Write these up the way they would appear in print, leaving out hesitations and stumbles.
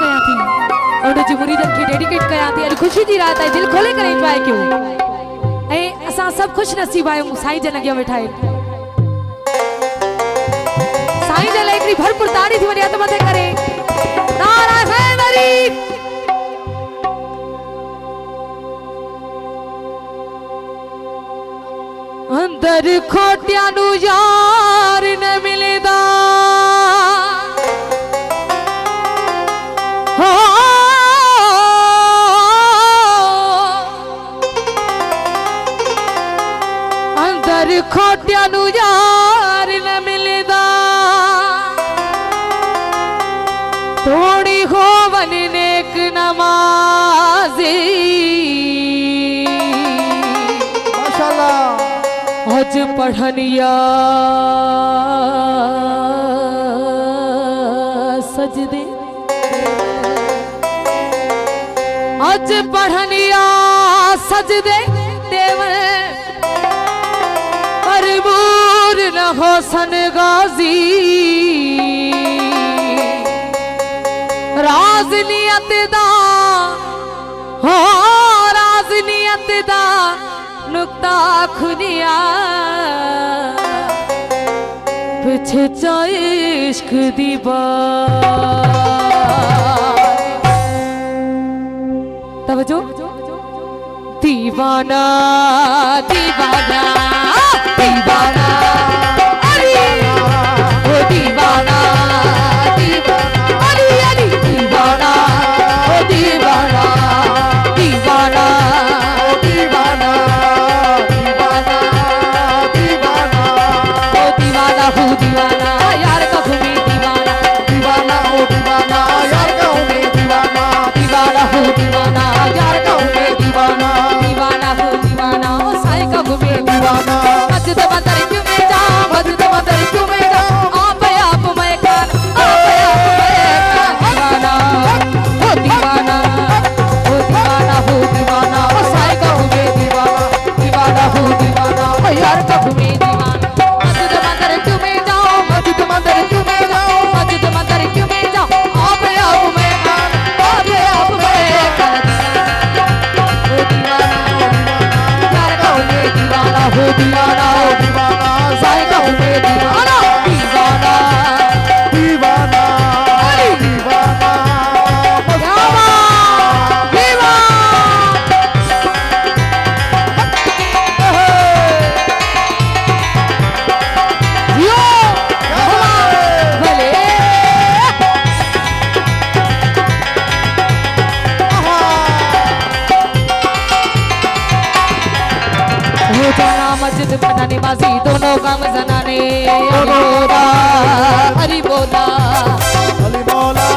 कया थी और जो मुरीदन के डेडिकेट कया थी अरे खुशी थी रात आई दिल खोले करे एंजॉय क्यों ए असा सब खुश नसीब आयो साईं जन अगे बैठाए साईं जन एकरी भरपूर ताड़ी थी वरी हथ मथे करे नारायण हैदरी अंदर खोटिया नु यार न मिलदा हो अंदर खोटिया नु यार न मिलदा थोड़ी होवन नेक नमाजी माशाल्लाह आज पढ़निया सजदे आज पढ़निया सजदे देवन मरबूर न हो सन गाजी राजनियत दा हो राजनियत दा नुक्ता खुनिया पीछे इश्क दी तवज्जो दीवाना दीवाना दीवाना अली ओ दीवाना दीवाना अली अली दीवाना ओ दीवाना दीवाना ओ दीवाना दीवाना यार का घूमे दीवाना दीवाना हो दीवाना यार का घूमे दीवाना दीवाना हो दीवाना यार का घूमे दीवाना दीवाना हो दीवाना ओ साईं का घूमे दीवाना मस्जिद मंदिर क्यों में जा मस्जिद मंदिर क्यों में जा आप मैं कान दीवाना हो दीवाना हो दीवाना हो दीवाना ओ साईं का घूमे दीवाना दीवाना हो दीवाना ओ यार का घूमे दीवाना हो दीवाना साईं का घूमे दीवाना दीवाना दीवाना दीवाना मस्जिद पढ़ना नमाजी दोनों काम जनाने हरि बोला अली मौला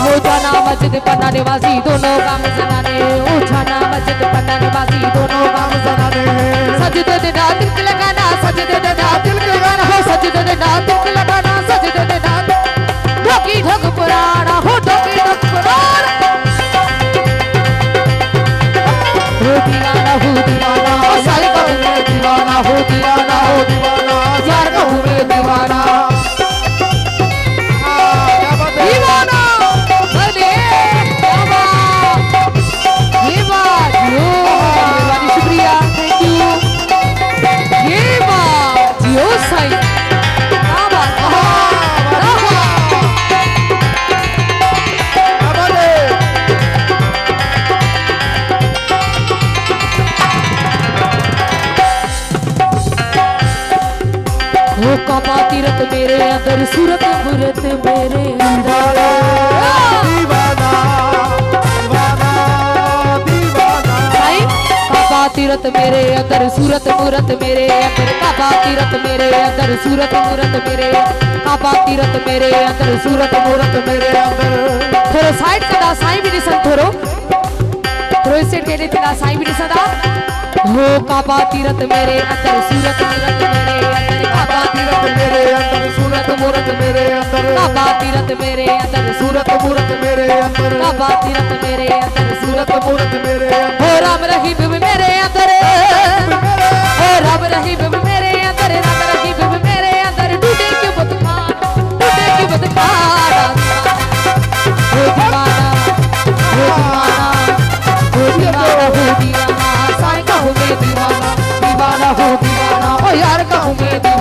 हो जाना मस्जिद पढ़ना नमाजी दोनों काम जनाने हो जाना मस्जिद पढ़ना नमाजी दोनों काम जनाने सजदे दे ना दिल लगाना सजदे दे ना दिल लगाना हो सजदे दे ना दिल लगाना सजदे दे ना ढोकी ढोक पुराना हो ढोकी ढोक पुराना हो दीवाना हो दीवाना साईं का घूमे दीवाना हो दीवाना यार का घूमे दीवाना दीवाना अरे ये बात यो मेहरबानी शुक्रिया थैंक यू ये बात यो साईं क्या बात हो काबा तीरथ मेरे अंदर सूरत मूरत मेरे अंदर दीवाना दीवाना दीवाना साईं काबा तीरथ मेरे अंदर सूरत मूरत मेरे अंदर काबा तीरथ मेरे अंदर सूरत मूरत मेरे काबा तीरथ मेरे अंदर सूरत मूरत मेरे अंदर थोरो साइड कदा साईं भी ॾिसनि थोरो इसे टेढ़े तेरा साईं भी ॾिसंदा हो काबा तीरथ मेरे अंदर सूरत मूरत मेरे अंदर काबा तीरथ मेरे अंदर सूरत मूरत मेरे अंदर काबा तीरथ मेरे अंदर सूरत मूरत मेरे अंदर काबा तीरथ मेरे अंदर सूरत मूरत मेरे अंदर हो राम रहीम मेरे अंदर हो राम रहीम मेरे अंदर राम रहीम मेरे अंदर टूटे की बुत खाना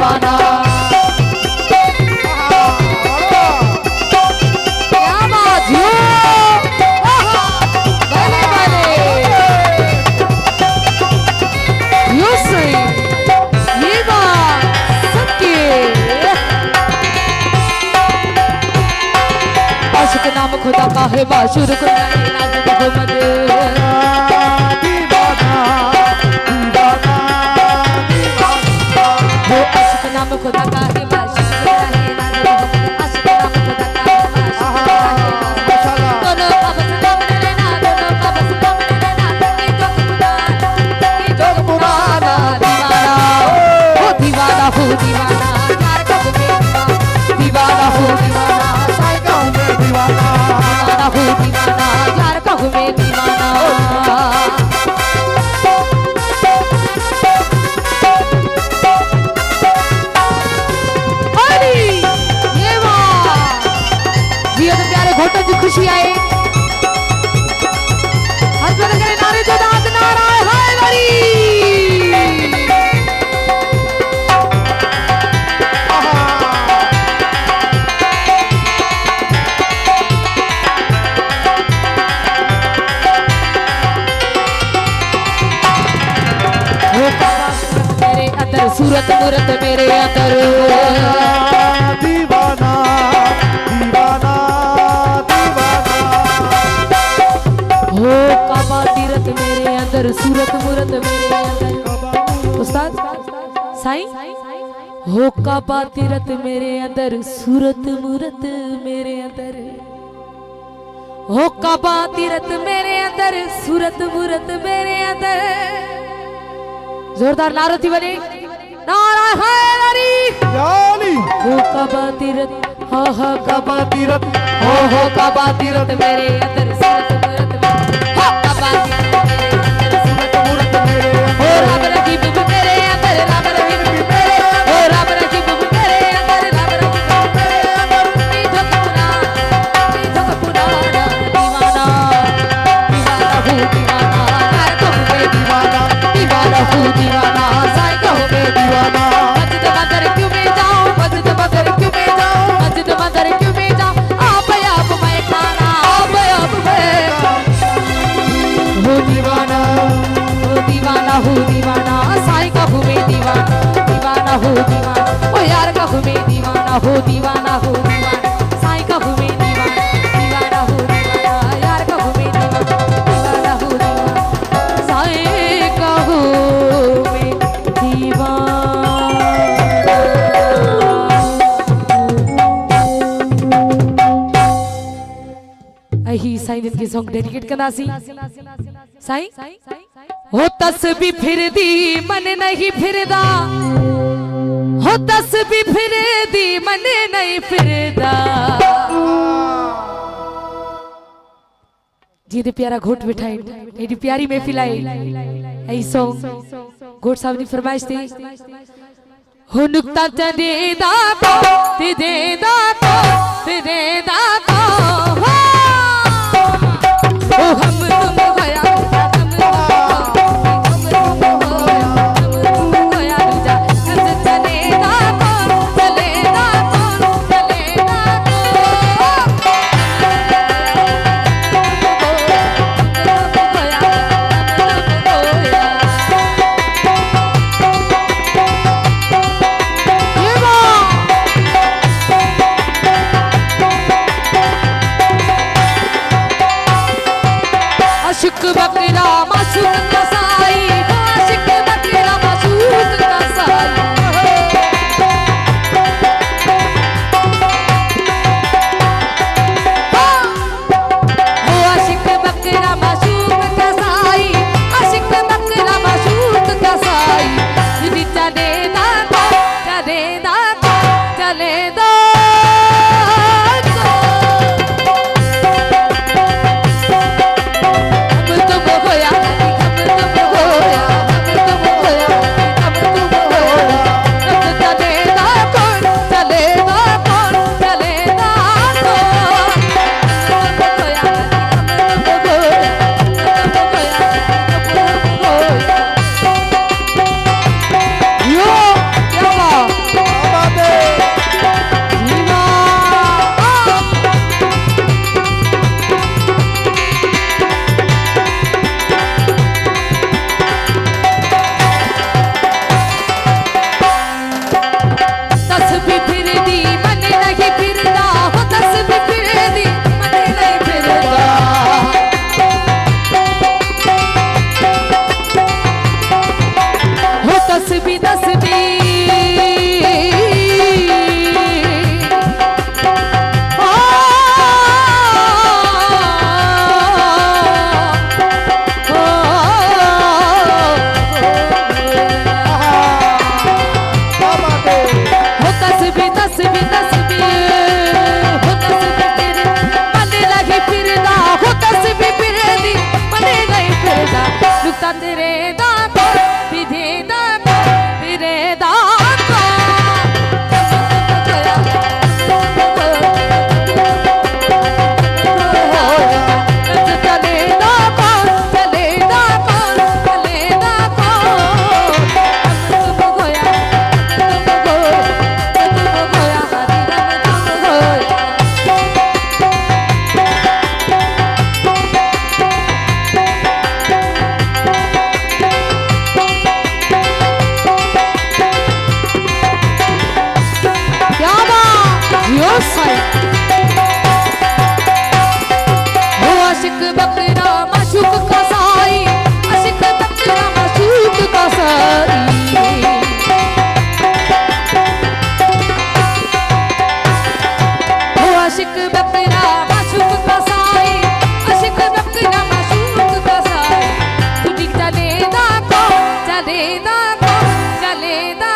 दीवाना क्या बात है भले भले यू सही ये बात सत्य आशिक नाम खुदा का है बाशुर को नाम मोहम्मद वो आशिक नाम खुदा का है बाशुर को नाम मोहम्मद आशिक नाम खुदा का है बाशुर दोनों का बस नाम लेना दोनों का बस नाम लेना ये जो पुराना दीवाना हो दीवाना हो दीवाना यार कब में दीवाना हो दीवाना दीवाना हो दीवाना यार का हूँ मैं दीवाना अरे ये वाह जियो तो प्यारे घोटों की खुशी आए हंसने करे नारे जो दांत नारा हाय गरी सूरत मूरत मेरे अंदर दीवाना दीवाना दीवाना हो काबा तीरथ मेरे अंदर सूरत मूरत मेरे अंदर उस्ताद साईं हो काबा तीरथ मेरे अंदर सूरत मूरत मेरे अंदर हो काबा तीरथ मेरे अंदर सूरत मूरत मेरे अंदर जोरदार नारा थी बने नारा हैदरी यानी हो काबा तीरथ हा काबा तीरथ हो काबा तीरथ मेरे अंदर सूरत मूरत हो काबा तीरथ मेरे अंदर सूरत मूरत मेरे हो राम रहीम मेरे अंदर राम रहीम मेरे हो राम रहीम मेरे अंदर राम रहीम मेरे अंदर दीवाना दीवाना हो दीवाना यार तो मैं दीवाना दीवाना हो दीवाना साईं को मैं दीवाना मस्जिद मंदिर क्यों में जाऊं मस्जिद मंदिर क्यों में जाऊं मस्जिद मंदिर क्यों में जाऊं आप मैं खाना आप मैं हो दीवाना हो दीवाना साईं का हूँ मैं दीवाना दीवाना हो दीवाना ओ यार का हूँ मैं दीवाना हो दीवाना साईं का हूँ मैं दीवाना दीवाना हो दीवाना यार का हूँ मैं दीवाना दीवाना हो दीवाना साईं का हूँ मैं दीवाना अही साईं दिन के सॉन्ग डेडिकेट करना सी साईं हो तस्बी फिर दी मन नहीं फिरदा हो तस्बी फिर दी मन नहीं फिरदा जी दे प्यारा घोट बिठाई एडी प्यारी महफिल आई ऐ सॉन्ग घोट साहब ने फरमाइश थी हो नुक्ता चंदेदा को ते देदा को ते देदा को हो हम तुम गया बकरा माशूक का साई आशिक बकरा माशूक का साई तुझी चलेदा कौन चलेदा कौन चलेदा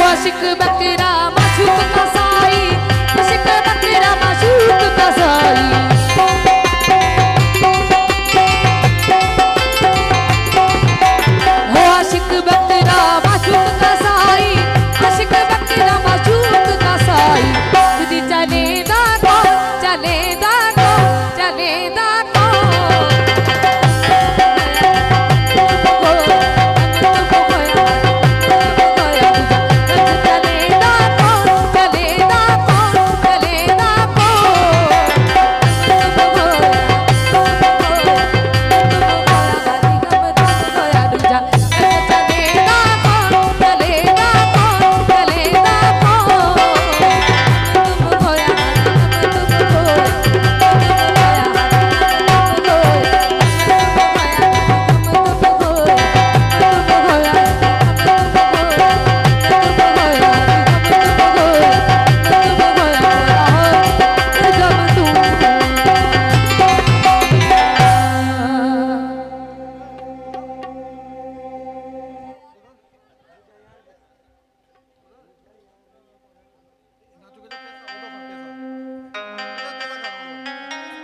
आशिक बकरा